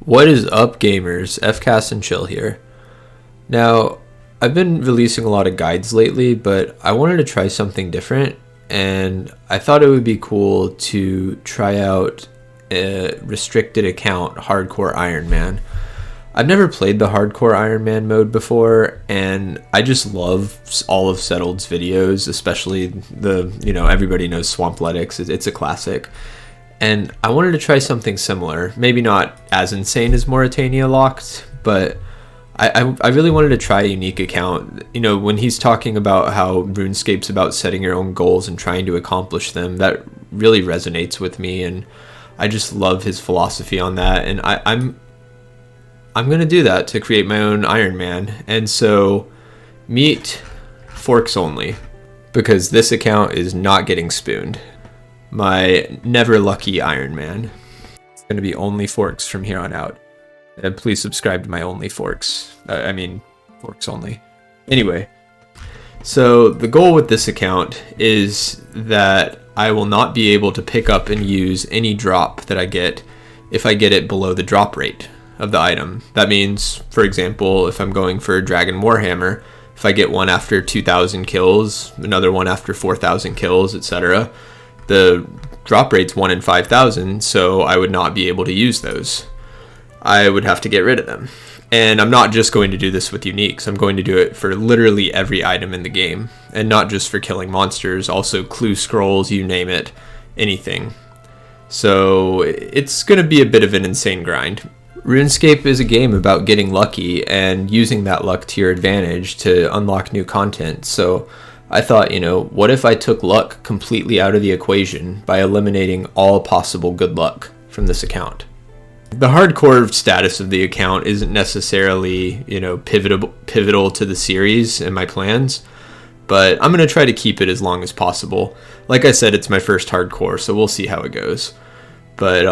What is up, gamers? FCast and Chill here. Now, I've been releasing a lot of guides lately, but I wanted to try something different, and I thought it would be cool to try out a restricted account, Hardcore Ironman. I've never played the Hardcore Ironman mode before, and I just love all of Settled's videos, especially everybody knows Swampletics. It's a classic. And I wanted to try something similar, maybe not as insane as Mauritania Locked, but I really wanted to try a unique account. You know, when he's talking about how RuneScape's about setting your own goals and trying to accomplish them, that really resonates with me, and I just love his philosophy on that. And I'm gonna do that to create my own Ironman. And so meet forks only, because this account is not getting spooned. My never lucky Ironman. It's going to be only forks from here on out. And please subscribe to my only forks. Forks only. Anyway, so the goal with this account is that I will not be able to pick up and use any drop that I get if I get it below the drop rate of the item. That means, for example, if I'm going for a Dragon Warhammer, if I get one after 2,000 kills, another one after 4,000 kills, etc., the drop rate's 1 in 5,000, so I would not be able to use those. I would have to get rid of them. And I'm not just going to do this with uniques. I'm going to do it for literally every item in the game. And not just for killing monsters, also clue scrolls, you name it, anything. So it's going to be a bit of an insane grind. RuneScape is a game about getting lucky and using that luck to your advantage to unlock new content. So I thought, what if I took luck completely out of the equation by eliminating all possible good luck from this account? The hardcore status of the account isn't necessarily, pivotal to the series and my plans, but I'm going to try to keep it as long as possible. Like I said, it's my first hardcore, so we'll see how it goes. But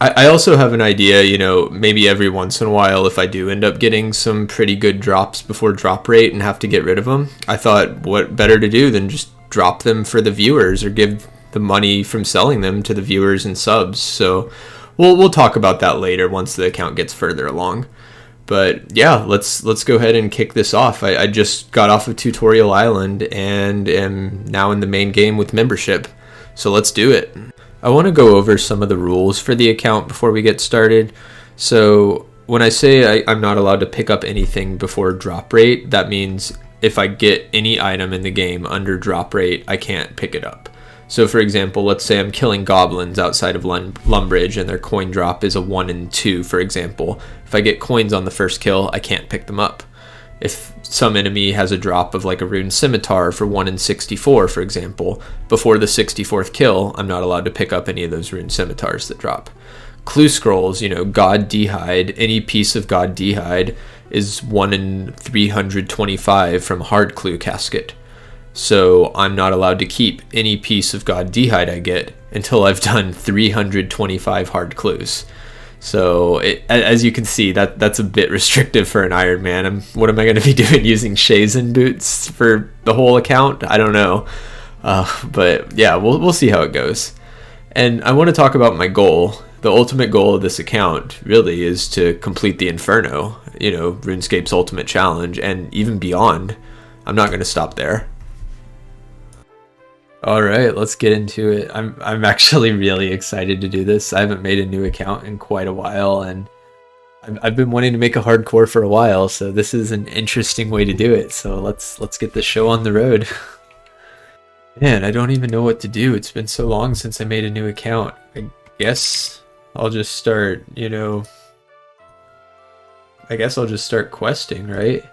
I also have an idea, maybe every once in a while, if I do end up getting some pretty good drops before drop rate and have to get rid of them, I thought what better to do than just drop them for the viewers or give the money from selling them to the viewers and subs. So we'll talk about that later once the account gets further along. But yeah, let's go ahead and kick this off. I just got off of Tutorial Island and am now in the main game with membership. So let's do it. I want to go over some of the rules for the account before we get started. So when I say I'm not allowed to pick up anything before drop rate, that means if I get any item in the game under drop rate, I can't pick it up. So for example, let's say I'm killing goblins outside of Lumbridge and their coin drop is a 1 in 2, for example. If I get coins on the first kill, I can't pick them up. If some enemy has a drop of like a rune scimitar for 1 in 64, for example, before the 64th kill, I'm not allowed to pick up any of those rune scimitars that drop. Clue scrolls, God D'hide, any piece of God D'hide is 1 in 325 from hard clue casket. So I'm not allowed to keep any piece of God D'hide I get until I've done 325 hard clues. So as you can see, that's a bit restrictive for an Ironman. What am I going to be doing, using Shazen boots for the whole account? I don't know. But yeah, we'll see how it goes. And I want to talk about my goal. The ultimate goal of this account really is to complete the Inferno, RuneScape's ultimate challenge, and even beyond. I'm not going to stop there. All right, let's get into it. I'm actually really excited to do this. I haven't made a new account in quite a while, and I've been wanting to make a hardcore for a while, so this is an interesting way to do it. So let's get the show on the road. Man, I don't even know what to do. It's been so long since I made a new account. I guess I'll just start, questing, right?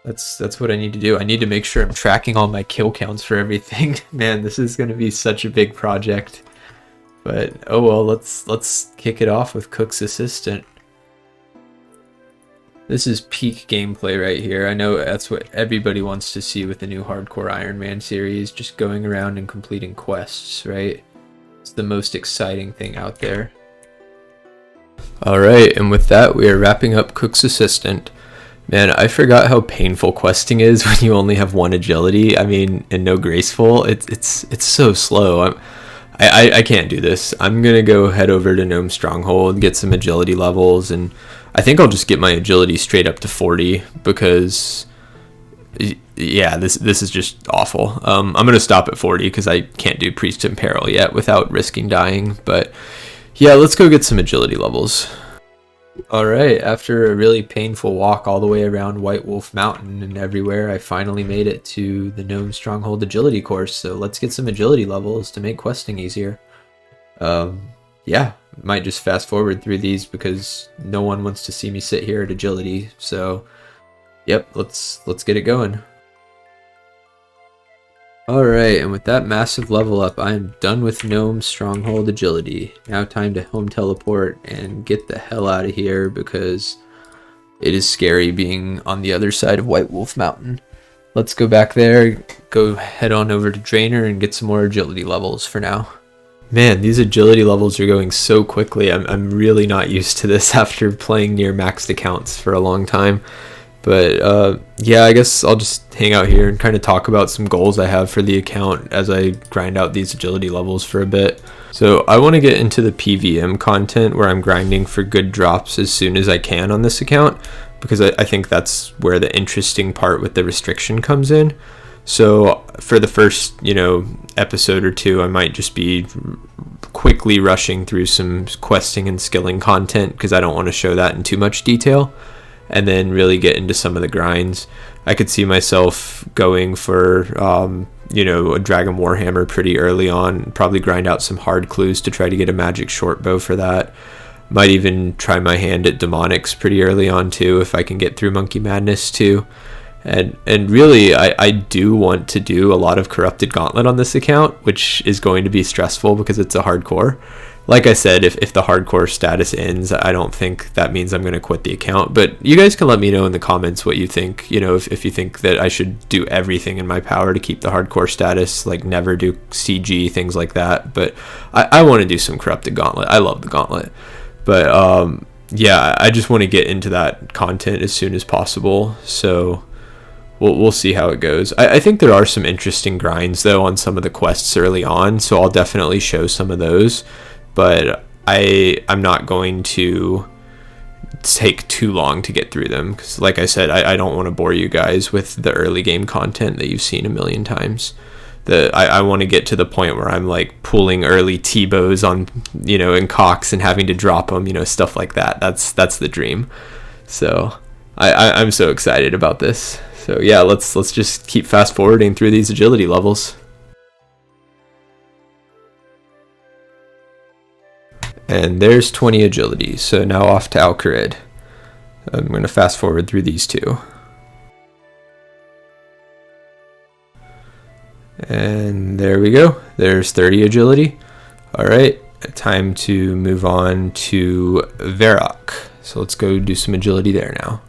That's what I need to do. I need to make sure I'm tracking all my kill counts for everything. Man, this is going to be such a big project. But oh well, let's kick it off with Cook's Assistant. This is peak gameplay right here. I know that's what everybody wants to see with the new Hardcore Ironman series, just going around and completing quests, right? It's the most exciting thing out there. Alright, and with that, we are wrapping up Cook's Assistant. Man, I forgot how painful questing is when you only have 1 agility. And no graceful. It's so slow. I can't do this. I'm gonna go head over to Gnome Stronghold, get some agility levels, and I think I'll just get my agility straight up to 40 because yeah, this is just awful. I'm gonna stop at 40 because I can't do Priest in Peril yet without risking dying. But yeah, let's go get some agility levels. Alright, after a really painful walk all the way around White Wolf Mountain and everywhere, I finally made it to the Gnome Stronghold agility course, so let's get some agility levels to make questing easier. Yeah, might just fast forward through these because no one wants to see me sit here at agility, so yep, let's get it going. Alright, and with that massive level up, I am done with Gnome Stronghold Agility. Now time to home teleport and get the hell out of here because it is scary being on the other side of White Wolf Mountain. Let's go back there, go head on over to Drainer and get some more agility levels for now. Man, these agility levels are going so quickly. I'm really not used to this after playing near maxed accounts for a long time. But yeah, I guess I'll just hang out here and kind of talk about some goals I have for the account as I grind out these agility levels for a bit. So I want to get into the PVM content where I'm grinding for good drops as soon as I can on this account because I think that's where the interesting part with the restriction comes in. So for the first, episode or two, I might just be quickly rushing through some questing and skilling content because I don't want to show that in too much detail. And then really get into some of the grinds. I could see myself going for, a Dragon Warhammer pretty early on, probably grind out some hard clues to try to get a magic short bow for that. Might even try my hand at demonics pretty early on too, if I can get through Monkey Madness too. And really, I do want to do a lot of Corrupted Gauntlet on this account, which is going to be stressful because it's a hardcore. Like I said, if the hardcore status ends, I don't think that means I'm going to quit the account. But you guys can let me know in the comments what you think. If you think that I should do everything in my power to keep the hardcore status, like never do CG, things like that. But I want to do some Corrupted Gauntlet. I love the Gauntlet. But yeah, I just want to get into that content as soon as possible. So we'll see how it goes. I think there are some interesting grinds, though, on some of the quests early on. So I'll definitely show some of those. But I'm not going to take too long to get through them because, like I said, I don't want to bore you guys with the early game content that you've seen a million times. I want to get to the point where I'm like pulling early T-bows on, in cocks and having to drop them, stuff like that. That's the dream. So I'm so excited about this. So yeah, let's just keep fast forwarding through these agility levels. And there's 20 agility, so now off to Alcarid. I'm going to fast forward through these two. And there we go. There's 30 agility. Alright, time to move on to Varrock. So let's go do some agility there now.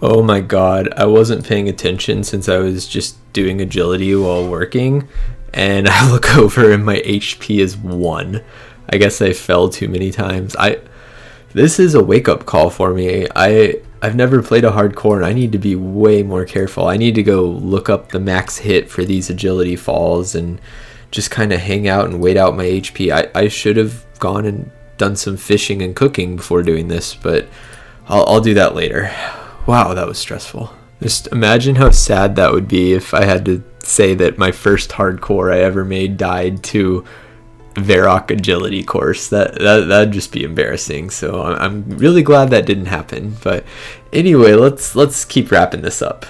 Oh my god, I wasn't paying attention since I was just doing agility while working. And I look over and my HP is 1. I guess I fell too many times. This is a wake-up call for me. I've never played a hardcore and I need to be way more careful. I need to go look up the max hit for these agility falls and just kind of hang out and wait out my HP. I should have gone and done some fishing and cooking before doing this, but I'll do that later. Wow, that was stressful. Just imagine how sad that would be if I had to say that my first hardcore I ever made died to Varrock agility course. That'd just be embarrassing. So I'm really glad that didn't happen. But anyway, let's keep wrapping this up.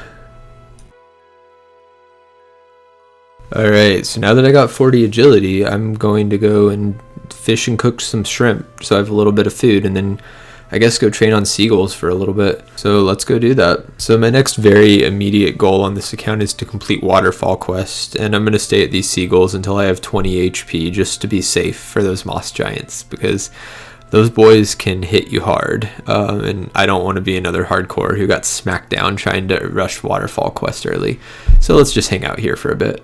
Alright, so now that I got 40 agility, I'm going to go and fish and cook some shrimp so I have a little bit of food, and then I guess go train on seagulls for a little bit. So let's go do that. So my next very immediate goal on this account is to complete Waterfall Quest, and I'm going to stay at these seagulls until I have 20 HP just to be safe for those moss giants, because those boys can hit you hard, and I don't want to be another hardcore who got smacked down trying to rush Waterfall Quest early. So let's just hang out here for a bit.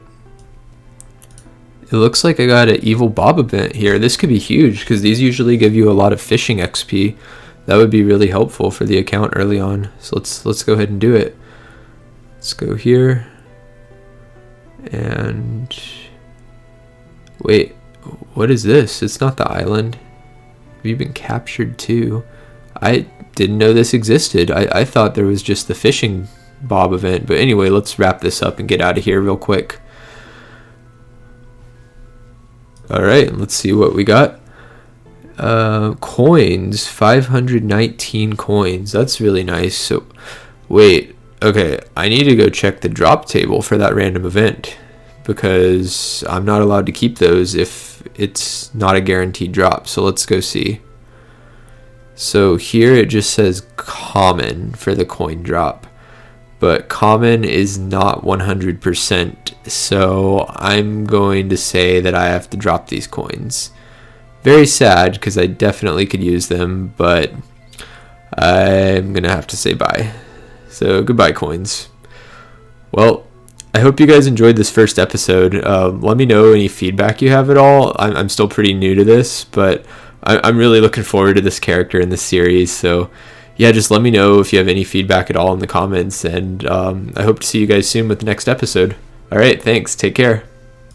It looks like I got an Evil Bob event here. This could be huge because these usually give you a lot of fishing XP. That would be really helpful for the account early on. So let's go ahead and do it. Let's go here. And Wait, what is this? It's not the island. Have you been captured too? I didn't know this existed. I thought there was just the fishing bob event. But anyway, let's wrap this up and get out of here real quick. Alright, let's see what we got. Coins, 519 coins. That's really nice. So, wait, okay, I need to go check the drop table for that random event, because I'm not allowed to keep those if it's not a guaranteed drop. So let's go see. So here it just says common for the coin drop, but common is not 100%. So I'm going to say that I have to drop these coins. Very sad, because I definitely could use them, but I'm going to have to say bye. So goodbye, coins. Well, I hope you guys enjoyed this first episode. Let me know any feedback you have at all. I'm still pretty new to this, but I'm really looking forward to this character in this series. So yeah, just let me know if you have any feedback at all in the comments, and I hope to see you guys soon with the next episode. All right, thanks. Take care.